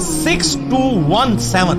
6217,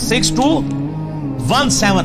6217।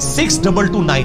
6229,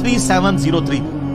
3703।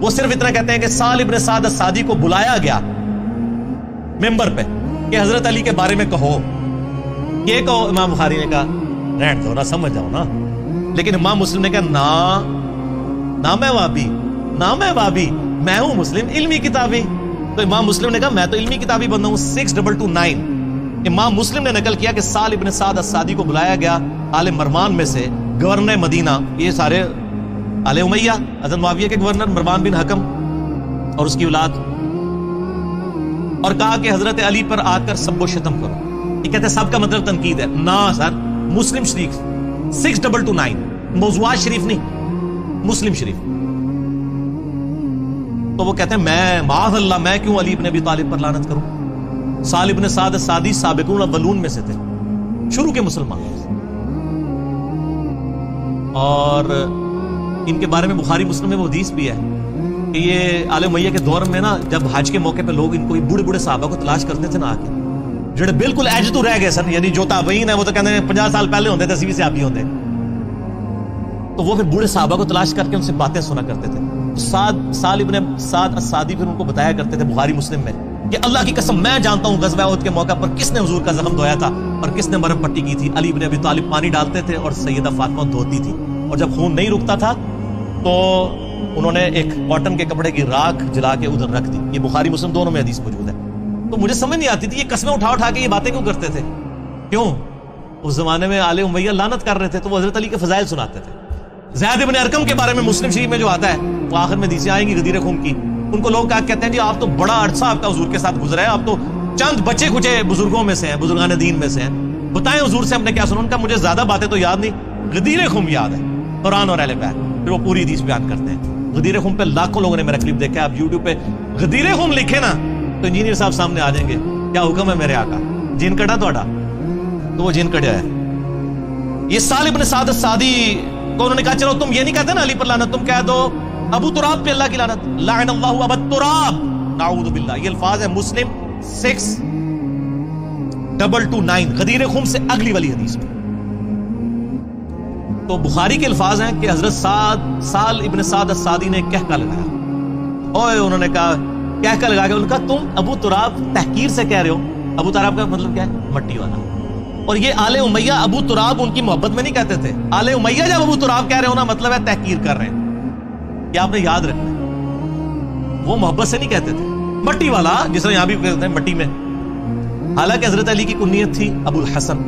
وہ صرف اتنا کہتے ہیں کہ سال ابن سعد السعدی کو بلایا گیا ممبر پہ کہ حضرت علی کے بارے میں کہو. یہ کہو. امام بخاری نے کہا رہن دو نا, سمجھ جاؤ نا. لیکن امام مسلم نے کہا نہ میں وہابی, نہ میں وہابی, میں ہوں مسلم علمی کتابی. تو امام مسلم نے کہا میں تو علمی کتابی بندہ ہوں. 6229 امام مسلم نے نقل کیا کہ سال ابن سعد السعدی کو بلایا گیا آل مروان میں سے, گورنر مدینہ, یہ سارے آل امیہ, حضرت معاویہ کے گورنر مروان بن حکم اور اس کی اولاد, اور کہا کہ حضرت علی پر آ کر سب و شتم کرو. یہ کہتے ہیں سب کا مطلب تنقید ہے. نہ سر, مسلم شریف 6229, موضوعات شریف نہیں, مسلم شریف. تو وہ کہتے ہیں میں معاذ اللہ, میں کیوں علی ابن ابی طالب پر لعنت کروں. سال ابن سعد السعدی سابقون الاولون میں سے تھے, شروع کے مسلمان. اور ان کے بارے میں بخاری مسلم میں وہ حدیث بھی ہے کہ یہ آل امیہ کے دور میں نا, جب حج کے موقع پہ لوگ ان کو بوڑھے بوڑھے صحابہ کو تلاش کرتے تھے نا, آ کے جڑے بالکل ایج تو رہ گئے سن, یعنی جو تابعین ہیں وہ تو کہتے ہیں 50 سال پہلے ہوتے تھے, سے آپ ہی ہوتے. تو وہ پھر بوڑھے صحابہ کو تلاش کر کے ان سے باتیں سنا کرتے تھے. سال ابن سعد السعدی پھر ان کو بتایا کرتے تھے بخاری مسلم میں کہ اللہ کی قسم میں جانتا ہوں غزوہ احد کے موقع پر کس نے حضور کا زخم دھویا تھا اور کس نے مرہم پٹی کی تھی. علی ابن ابی طالب پانی ڈالتے تھے اور سیدہ فاطمہ دھوتی تھی, اور جب خون نہیں رکتا تھا تو انہوں نے ایک کاٹن کے کپڑے کی راکھ جلا کے ادھر رکھ دی. یہ بخاری مسلم دونوں میں حدیث موجود ہے. تو مجھے سمجھ نہیں آتی تھی یہ قسمیں اٹھا اٹھا کے یہ باتیں کیوں کرتے تھے. کیوں؟ اس زمانے میں آل امیہ لعنت کر رہے تھے تو وہ حضرت علی کے فضائل سناتے تھے. زید ابن ارقم کے بارے میں مسلم شریف میں جو آتا ہے, وہ آخر میں حدیثیں آئیں گی غدیر خون کی. ان کو لوگ کہتے ہیں جی آپ تو بڑا عرصہ آپ کا حضور کے ساتھ گزرا ہے, آپ تو چند بچے کچے بزرگوں میں سے ہیں, بزرگان دین میں سے ہیں, بتائیں حضور سے ہم نے کیا سنا. ان کا مجھے زیادہ باتیں تو یاد نہیں, غدیر خم یاد ہے, قرآن اور اہل بیت. پھر وہ پوری حدیث بیان کرتے ہیں. غدیر خم پہ لاکھوں لوگوں نے میرا کلپ دیکھا ہے. آپ یوٹیوب پہ غدیر خم لکھے نا تو انجینئر صاحب سامنے آ جائیں گے. کیا حکم ہے میرے آقا, جن کٹا توڑا, تو وہ جن کٹیا ہے. یہ سال ابن سعد السعدی کو انہوں نے کہا چلو تم یہ نہیں کہتے نا علی پر لعنت, تم کہہ دو ابو تراب پہ اللہ کی لعنت, لعن اللہ ابا تراب, نعوذ باللہ. یہ الفاظ ہے مسلم 6229 غدیر خم سے اگلی والی حدیث میں. تو بخاری کے الفاظ ہیں کہ حضرت سال ابن سعد السعدی نے کہکا لگایا. اوے انہوں نے کہا کہکا لگا کے انہوں نے کہا تم ابو تراب تحقیر سے کہہ رہے ہو. ابو تراب کا مطلب کیا ہے؟ مٹی والا. اور یہ آل امیہ ابو تراب ان کی محبت میں نہیں کہتے تھے. آل امیہ جب ابو تراب کہہ رہے ہونا مطلب ہے تحقیر کر رہے ہیں. یہ آپ نے یاد رکھنا ہے, وہ محبت سے نہیں کہتے تھے. مٹی والا جس طرح یہاں بھی کہتے ہیں مٹی میں. حالانکہ حضرت علی کی کنیت تھی ابو الحسن.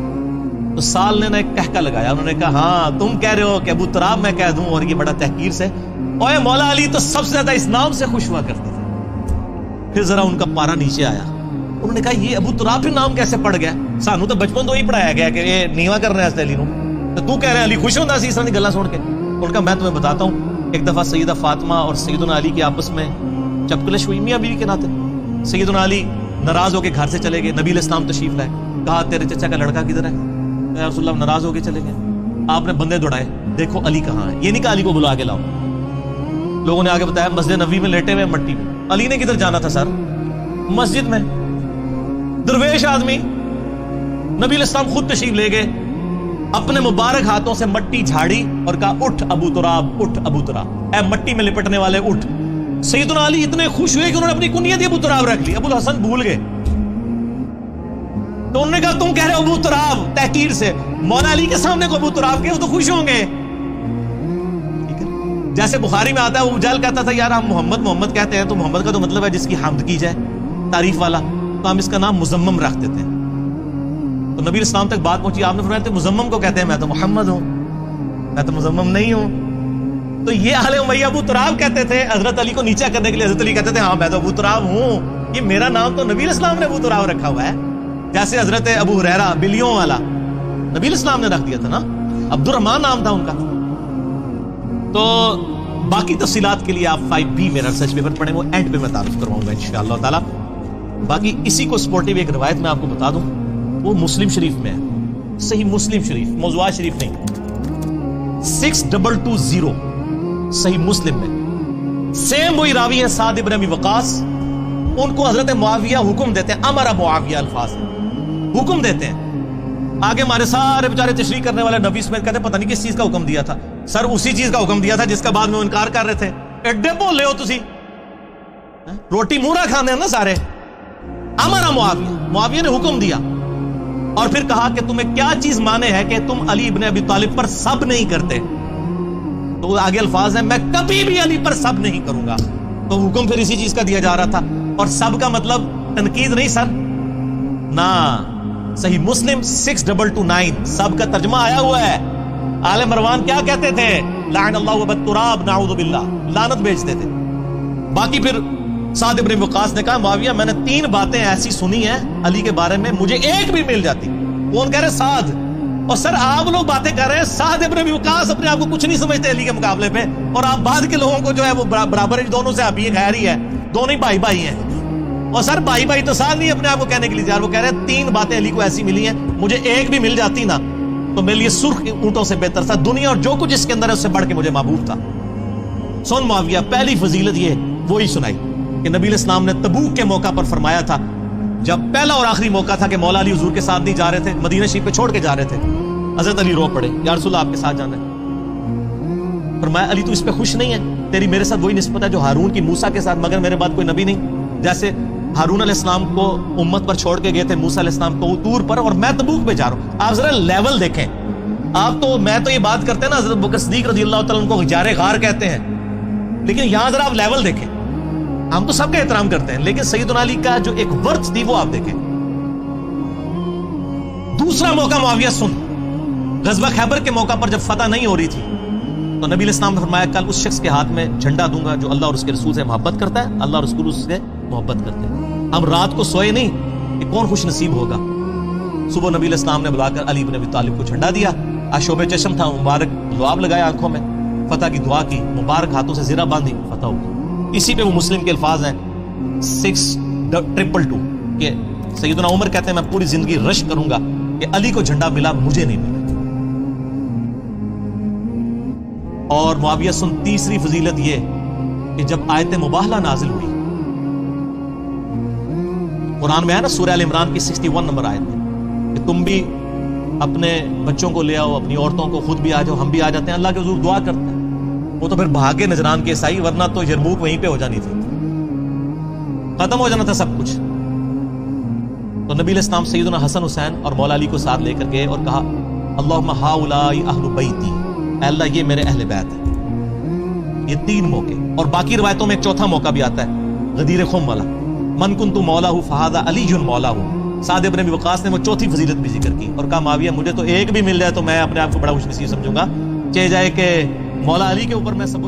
تو سال نے ایک کہکا لگایا. انہوں نے کہا ہاں تم کہہ رہے ہو کہ ابو تراب میں کہہ دوں, اور یہ بڑا تحقیر سے. اوے مولا علی تو سب سے زیادہ اس نام سے خوش ہوا کرتے تھے. پھر ذرا ان کا پارا نیچے آیا. انہوں نے کہا یہ ابو تراب پھر نام کیسے پڑ گیا؟ سانو تو بچپن تو ہی پڑھایا گیا کہ یہ نیوا کر رہے ہیں علی نو, تو کہہ رہے ہیں علی خوش ہوتا سی اس طرح کی گلاں سن کے. ان کا میں تمہیں بتاتا ہوں, ایک دفعہ سیدہ فاطمہ اور سیدنا علی کی آپس میں چپکلش ہوئی, میاں بیوی کے ناطے. سیدنا علی ناراض ہو کے گھر سے چلے گئے. نبی علیہ السلام تشریف لائے. کہا تیرے چچا کا لڑکا کدھر ہے؟ یا رسول اللہ ناراض ہو کے چلے گئے. آپ نے بندے دوڑائے, دیکھو علی کہاں ہے. یہ نہیں کہا علی کو بلا کے لاؤ. لوگوں نے آگے بتایا مسجد نبوی میں لیٹے ہوئے مٹی میں. علی نے کدھر جانا تھا سر؟ مسجد میں. درویش آدمی. نبی علیہ السلام خود تشریف لے گئے, اپنے مبارک ہاتھوں سے مٹی جھاڑی اور کہا اٹھ ابو تراب, اٹھ ابو تراب, اے مٹی میں لپٹنے والے اٹھ. سیدنا علی اتنے خوش ہوئے کہ انہوں نے اپنی کنیت ابو تراب رکھ لی. ابو الحسن بھول گئے. تو انہوں نے کہا تم کہہ رہے ہو ابو تراب تحقیر سے. مولا علی کے سامنے کو ابو تراب کے, وہ تو خوش ہوں گے. جیسے بخاری میں آتا ہے, وہ جال کہتا تھا یار ہم محمد کہتے ہیں, تو محمد کا تو مطلب ہے جس کی حمد کی جائے, تعریف والا, تو ہم اس کا نام مزمم رکھ دیتے ہیں. تو نبی اسلام تک بات پہنچی. آپ نے فرمایا مزمم کو کہتے ہیں, میں تو محمد ہوں, میں تو مزمم نہیں ہوں. تو یہ اہل امیہ ابو تراب کہتے تھے حضرت علی کو نیچا کرنے کے لیے. حضرت علی کہتے تھے ہاں میں تو ابو تراب ہوں, یہ میرا نام تو نبی اسلام نے ابو تراب رکھا ہوا ہے. جیسے حضرت ابو ہریرہ بلیوں والا نبی اسلام نے رکھ دیا تھا نا, عبد الرحمان نام تھا ان کا. تو باقی تفصیلات کے لیے آپ 5B میرا ریسرچ پیپر پڑھیں, وہ اینڈ پہ میں تعارف کرواؤں گا انشاءاللہ تعالی. باقی اسی کو سپورٹیو ایک روایت میں آپ کو بتا دوں, وہ مسلم شریف میں ہے, صحیح مسلم شریف, موضوعات شریف نہیں. 6220 صحیح مسلم میں سیم وہی راوی ہیں سعد ابن ابی وقاص. ان کو حضرت معاویہ حکم دیتے ہیں, امر معاویہ الفاظ ہیں, حکم دیتے ہیں. آگے ہمارے سارے بیچارے تشریح کرنے والے نبی سمیت کہتے ہیں پتہ نہیں کس چیز کا حکم دیا تھا. سر اسی چیز کا حکم دیا تھا جس کا بعد میں انکار کر رہے تھے. ایڈے بھولے ہو تسی, روٹی مورا کھانے ہیں نا سارے. امر معاویہ نے حکم دیا اور پھر کہا کہ تمہیں کیا چیز مانے ہے کہ تم علی ابن ابی طالب پر سب نہیں کرتے. تو آگے الفاظ ہیں, میں کبھی بھی علی پر سب نہیں کروں گا. تو حکم پھر اسی چیز کا دیا جا رہا تھا. اور سب کا مطلب تنقید نہیں سر, نا. صحیح مسلم 6229 سب کا ترجمہ آیا ہوا ہے. آل مروان کیا کہتے تھے؟ لعن اللہ ابا التراب نعوذ باللہ, لعنت بیچتے تھے. باقی پھر سعد ابن وقاص نے کہا معاویہ میں نے 3 باتیں ایسی سنی ہیں علی کے بارے میں, مجھے ایک بھی مل جاتی. کون کہہ رہے؟ سعد. اور سر آپ لوگ باتیں کر رہے ہیں, سعد ابن وقاص اپنے آپ کو کچھ نہیں سمجھتے علی کے مقابلے پہ, اور آپ بعد کے لوگوں کو جو ہے وہ برابر دونوں سے ابھی خیر ہی ہے, دونوں ہی بھائی بھائی ہیں. اور سر بھائی بھائی تو سعد نہیں اپنے آپ کو کہنے کے لیے تیار, وہ کہہ رہے ہیں 3 باتیں علی کو ایسی ملی ہیں, مجھے ایک بھی مل جاتی نا تو میرے لیے سرخ اونٹوں سے بہتر تھا. دنیا اور جو کچھ اس کے اندر ہے اس سے بڑھ کے مجھے محبوب تھا. سن معاویہ, پہلی فضیلت یہ وہی سنائی کہ نبی علیہ السلام نے تبوک کے موقع پر فرمایا تھا, جب پہلا اور آخری موقع تھا کہ مولا علی حضور کے ساتھ نہیں جا رہے تھے, مدینہ شریف پہ چھوڑ کے جا رہے تھے. حضرت علی رو پڑے, یا رسول اللہ آپ کے ساتھ جانا ہے. فرمایا علی تو اس پہ خوش نہیں ہے, تیری میرے ساتھ وہی نسبت ہے جو ہارون کی موسیٰ کے ساتھ, مگر میرے بعد کوئی نبی نہیں. جیسے ہارون علیہ السلام کو امت پر چھوڑ کے گئے تھے موسیٰ علیہ السلام کو طور پر, اور میں تبوک پہ جا رہا ہوں. آپ ذرا لیول دیکھیں. آپ تو میں تو یہ بات کرتے ہیں نا حضرت بکر صدیق رضی اللہ تعالیٰ عنہ کو غار غار کہتے ہیں, لیکن یہاں ذرا آپ لیول دیکھیں. ہم تو سب کا احترام کرتے ہیں, لیکن سیدنا علی کا جو ایک ورث تھی وہ آپ دیکھیں. دوسرا موقع معاویہ سن, غزوہ خیبر کے موقع پر جب فتح نہیں ہو رہی تھی تو نبی علیہ السلام نے فرمایا کل اس شخص کے ہاتھ میں جھنڈا دوں گا جو اللہ اور اس کے رسول سے محبت کرتا ہے, اللہ اور رسول اس سے محبت کرتے ہیں. ہم رات کو سوئے نہیں کہ کون خوش نصیب ہوگا. صبح نبی علیہ السلام نے بلا کر علی بن ابی طالب کو جھنڈا دیا, اشوب چشم تھا, مبارک لعاب لگایا آنکھوں میں, فتح کی دعا کی, مبارک ہاتھوں سے زرہ باندھی, فتح ہو گئی. اسی پہ وہ مسلم کے الفاظ ہیں 6222 کہ سیدنا عمر کہتے ہیں میں پوری زندگی رش کروں گا کہ علی کو جھنڈا ملا, مجھے نہیں ملا. اور معاویہ سن, تیسری فضیلت یہ کہ جب آیت مباہلہ نازل ہوئی, قرآن میں ہے نا سورہ ال عمران کی 61 نمبر آیت میں کہ تم بھی اپنے بچوں کو لے آؤ, اپنی عورتوں کو, خود بھی آ جاؤ, ہم بھی آ جاتے ہیں, اللہ کے حضور دعا کرتے ہیں. وہ تو پھر بھاگے نجران کے عیسائی, ورنہ تو یرموک وہیں پہ ہو جانی تھی, ختم ہو جانا تھا سب کچھ. تو نبی علیہ السلام سیدنا حسن حسین اور مولا علی کو ساتھ لے کر گئے اور کہا اللہم ہؤلاء اہل بیتی, اے اللہ یہ میرے اہل بیت ہیں. یہ 3 موقع, اور باقی روایتوں میں ایک چوتھا موقع بھی آتا ہے غدیر خم والا, من کنت مولاہ فہذا علی مولاہ. سعد ابن ابی وقاص نے وہ چوتھی فضیلت بھی ذکر کی اور کہا معاویہ مجھے تو ایک بھی مل جائے تو میں اپنے آپ کو بڑا خوش نصیب سمجھوں گا, چاہے جائے کہ مولا علی کے اوپر میں سب